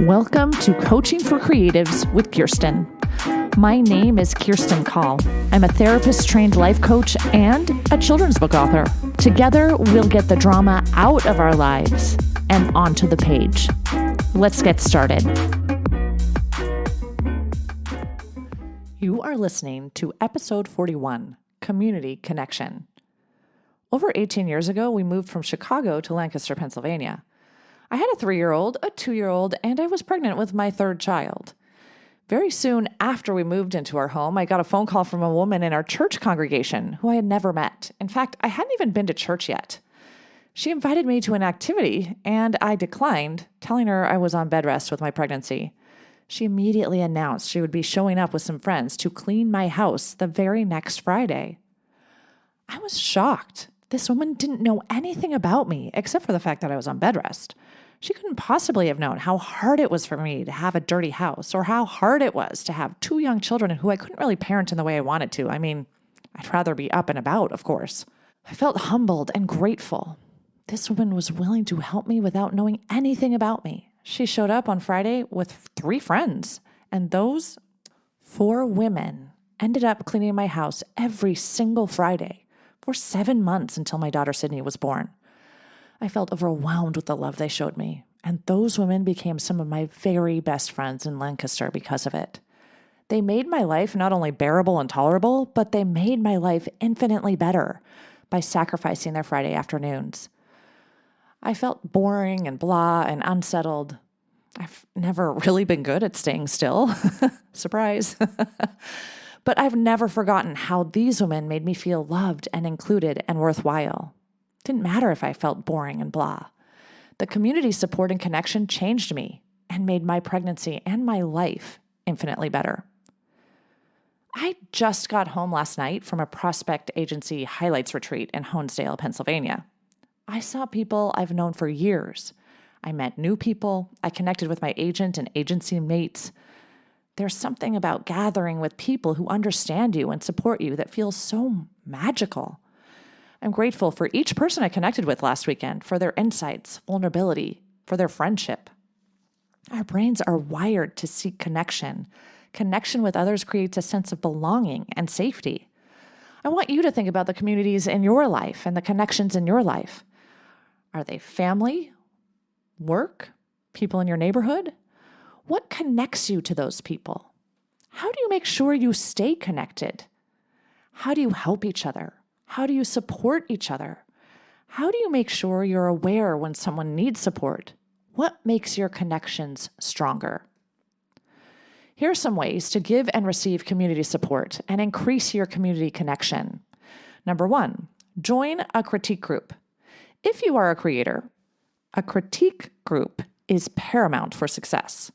Welcome to Coaching for Creatives with Kirsten. My name is Kirsti Call. I'm a therapist-trained life coach and a children's book author. Together, we'll get the drama out of our lives and onto the page. Let's get started. You are listening to Episode 41, Community Connection. Over 18 years ago, we moved from Chicago to Lancaster, Pennsylvania. I had a 3-year-old, a 2-year-old, and I was pregnant with my third child. Very soon after we moved into our home, I got a phone call from a woman in our church congregation who I had never met. In fact, I hadn't even been to church yet. She invited me to an activity, and I declined, telling her I was on bed rest with my pregnancy. She immediately announced she would be showing up with some friends to clean my house the very next Friday. I was shocked. This woman didn't know anything about me except for the fact that I was on bed rest. She couldn't possibly have known how hard it was for me to have a dirty house or how hard it was to have 2 young children who I couldn't really parent in the way I wanted to. I mean, I'd rather be up and about, of course. I felt humbled and grateful. This woman was willing to help me without knowing anything about me. She showed up on Friday with 3 friends, and those 4 women ended up cleaning my house every single Friday for 7 months until my daughter Sydney was born. I felt overwhelmed with the love they showed me, and those women became some of my very best friends in Lancaster because of it. They made my life not only bearable and tolerable, but they made my life infinitely better by sacrificing their Friday afternoons. I felt boring and blah and unsettled. I've never really been good at staying still. Surprise. But I've never forgotten how these women made me feel loved and included and worthwhile. Didn't matter if I felt boring and blah. The community support and connection changed me and made my pregnancy and my life infinitely better. I just got home last night from a prospect agency highlights retreat in Honesdale, Pennsylvania. I saw people I've known for years. I met new people. I connected with my agent and agency mates. There's something about gathering with people who understand you and support you that feels so magical. I'm grateful for each person I connected with last weekend, for their insights, vulnerability, for their friendship. Our brains are wired to seek connection. Connection with others creates a sense of belonging and safety. I want you to think about the communities in your life and the connections in your life. Are they family, work, people in your neighborhood? What connects you to those people? How do you make sure you stay connected? How do you help each other? How do you support each other? How do you make sure you're aware when someone needs support? What makes your connections stronger? Here are some ways to give and receive community support and increase your community connection. Number 1, join a critique group. If you are a creator, a critique group is paramount for success.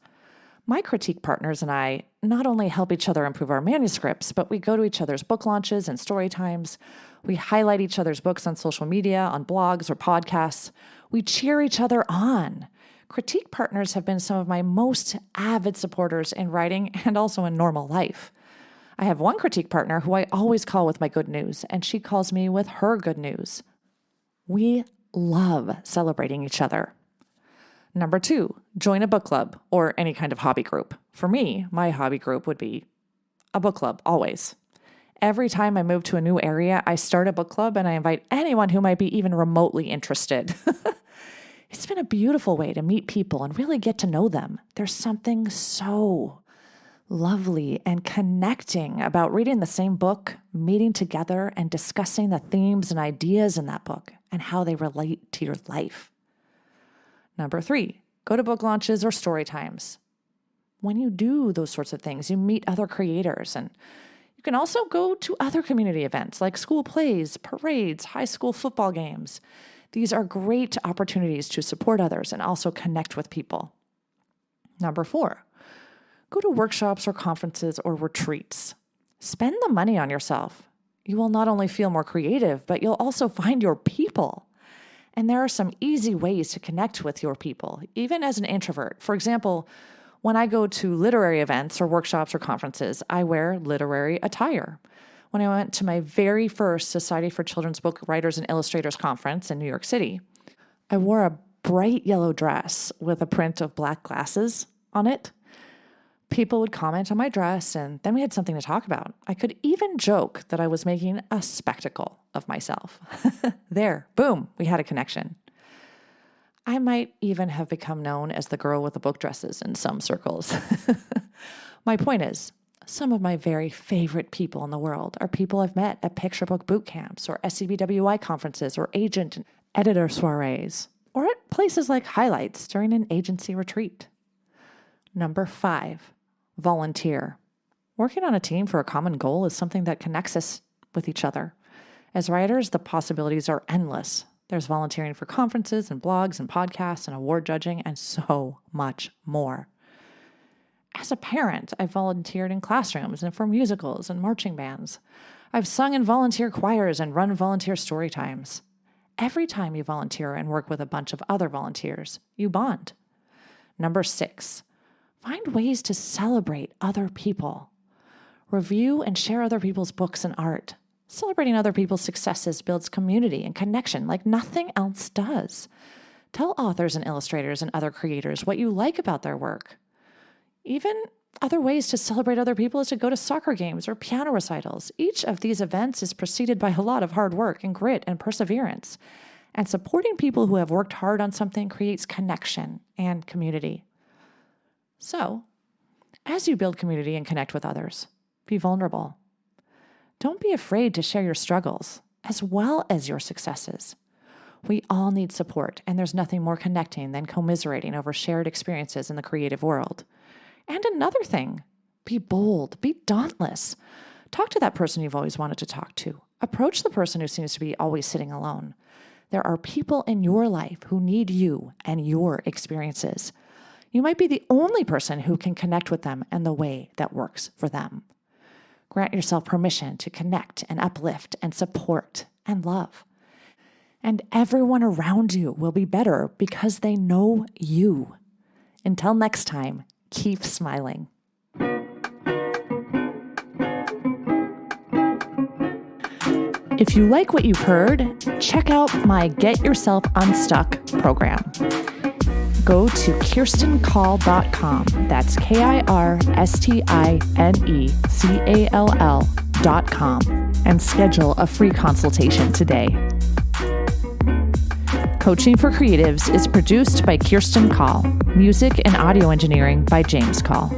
My critique partners and I not only help each other improve our manuscripts, but we go to each other's book launches and story times. We highlight each other's books on social media, on blogs or podcasts. We cheer each other on. Critique partners have been some of my most avid supporters in writing and also in normal life. I have one critique partner who I always call with my good news, and she calls me with her good news. We love celebrating each other. Number 2, join a book club or any kind of hobby group. For me, my hobby group would be a book club, always. Every time I move to a new area, I start a book club and I invite anyone who might be even remotely interested. It's been a beautiful way to meet people and really get to know them. There's something so lovely and connecting about reading the same book, meeting together, and discussing the themes and ideas in that book and how they relate to your life. Number 3, go to book launches or story times. When you do those sorts of things, you meet other creators, and you can also go to other community events like school plays, parades, high school football games. These are great opportunities to support others and also connect with people. Number 4, go to workshops or conferences or retreats. Spend the money on yourself. You will not only feel more creative, but you'll also find your people. And there are some easy ways to connect with your people, even as an introvert. For example, when I go to literary events or workshops or conferences, I wear literary attire. When I went to my very first Society for Children's Book Writers and Illustrators conference in New York City, I wore a bright yellow dress with a print of black glasses on it. People would comment on my dress, and then we had something to talk about. I could even joke that I was making a spectacle of myself. There, boom, we had a connection. I might even have become known as the girl with the book dresses in some circles. My point is, some of my very favorite people in the world are people I've met at picture book boot camps or SCBWI conferences or agent and editor soirees, or at places like Highlights during an agency retreat. Number 5, volunteer. Working on a team for a common goal is something that connects us with each other. As writers, the possibilities are endless. There's volunteering for conferences and blogs and podcasts and award judging and so much more. As a parent, I've volunteered in classrooms and for musicals and marching bands. I've sung in volunteer choirs and run volunteer story times. Every time you volunteer and work with a bunch of other volunteers, you bond. Number 6, find ways to celebrate other people. Review and share other people's books and art. Celebrating other people's successes builds community and connection like nothing else does. Tell authors and illustrators and other creators what you like about their work. Even other ways to celebrate other people is to go to soccer games or piano recitals. Each of these events is preceded by a lot of hard work and grit and perseverance. And supporting people who have worked hard on something creates connection and community. So, as you build community and connect with others, be vulnerable. Don't be afraid to share your struggles as well as your successes. We all need support, and there's nothing more connecting than commiserating over shared experiences in the creative world. And another thing, be bold, be dauntless. Talk to that person you've always wanted to talk to. Approach the person who seems to be always sitting alone. There are people in your life who need you and your experiences. You might be the only person who can connect with them in the way that works for them. Grant yourself permission to connect and uplift and support and love. And everyone around you will be better because they know you. Until next time, keep smiling. If you like what you've heard, check out my Get Yourself Unstuck program. Go to KirstenCall.com. That's KirstineCall.com and schedule a free consultation today. Coaching for Creatives is produced by Kirsti Call. Music and audio engineering by James Call.